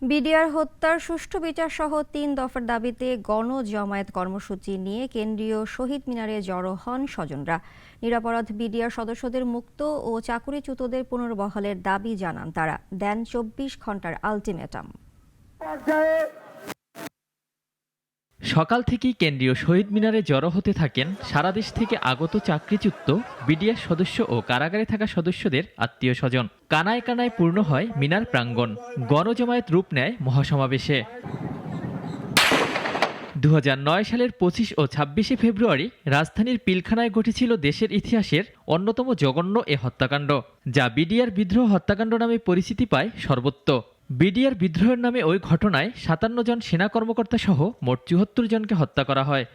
BDR হত্যার সুষ্ঠু বিচার সহ ৩ দফার দাবিতে গণজমায়েত কর্মসূচি নিয়ে কেন্দ্রীয় শহীদ মিনারে জড়ো হন স্বজনরা। নিরপরাধ বিডিআর সদস্যদের মুক্ত ও চাকুরিচ্যুতদের পুনর্বহালের দাবি জানান তারা। দেন ২৪ ঘণ্টার আলটিমেটাম। সকাল থেকেই কেন্দ্রীয় শহীদ মিনারে জড়ো হতে থাকেন সারা দেশ থেকে আগত চাকরিচ্যুত বিডিআর সদস্য ও কারাগারে থাকা সদস্যদের আত্মীয় স্বজন। কানায় কানায় পূর্ণ হয় মিনার প্রাঙ্গণ। গণজমায়েত রূপ নেয় মহাসমাবেশে। ২০০৯ সালের ২৫ ও ২৬শে ফেব্রুয়ারি রাজধানীর পিলখানায় ঘটেছিল দেশের ইতিহাসের অন্যতম জঘন্য এ হত্যাকাণ্ড, যা বিডিআর বিদ্রোহ হত্যাকাণ্ড নামে পরিচিতি পায় সর্বত্র। বিডিআর বিদ্রোহের নামে ওই ঘটনায় ৫৭ জন সেনা কর্মকর্তা সহ মোট ৭৪ জনকে হত্যা করা হয়।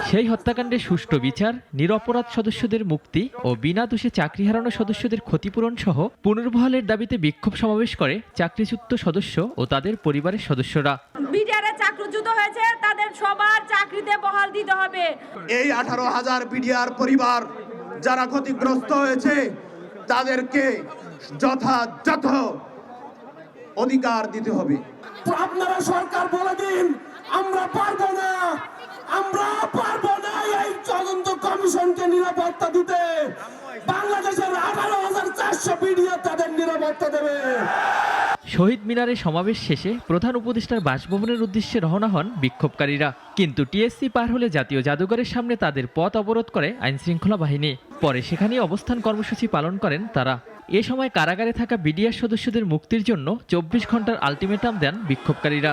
সেই হত্যাকাণ্ডের সুষ্ঠু বিচার, নিরপরাধ সদস্যদের মুক্তি ও বিনা দোষে চাকরি হারানো সদস্যদের ক্ষতিপূরণ সহ পুনর্বহালের দাবিতে বিক্ষোভ সমাবেশ করে চাকরিচ্যুত সদস্য ও তাদের পরিবারের সদস্যরা। বিডিআরে চাকরিচ্যুত হয়েছে, তাদের সবার চাকরিতে বহাল দিতে হবে। এই ১৮,০০০ বিডিআর পরিবার যারা ক্ষতিগ্রস্ত হয়েছে তাদেরকে যথাযথ অধিকার দিতে হবে। আপনারা সরকার বলে দিন, আমরা পারবো না এই তদন্ত কমিশনকে নিরাপত্তা দিতে। বাংলাদেশের ১৮,৪০০ বিডিআর তাদের নিরাপত্তা দেবে। শহীদ মিনারে সমাবেশ শেষে প্রধান উপদেষ্টার বাসভবনের উদ্দেশ্যে রওনা হন বিক্ষোভকারীরা, কিন্তু টিএসসি পার হলে জাতীয় জাদুঘরের সামনে তাদের পথ অবরোধ করে আইনশৃঙ্খলা বাহিনী। পরে সেখানেই অবস্থান কর্মসূচি পালন করেন তারা। এ সময় কারাগারে থাকা বিডিআর সদস্যদের মুক্তির জন্য ২৪ ঘণ্টার আলটিমেটাম দেন বিক্ষোভকারীরা।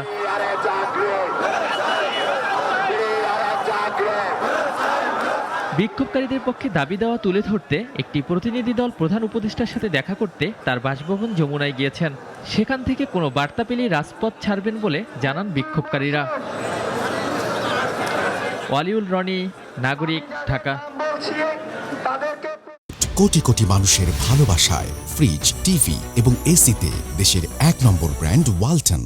বিক্ষোভকারীদের পক্ষে দাবি দেওয়া তুলে ধরতে একটি প্রতিনিধি দল প্রধান উপদেষ্টার সাথে দেখা করতে তার বাসভবন যমুনায় গিয়েছেন। সেখান থেকে কোনো বার্তা পেলেই রাজপথ ছাড়বেন বলে জানান বিক্ষোভকারীরা। ওয়ালিউল রনি, নাগরিক, ঢাকা। কোটি কোটি মানুষের ভালোবাসায় ফ্রিজ, টিভি এবং এসিতে দেশের ১ নম্বর ব্র্যান্ড ওয়ালটন।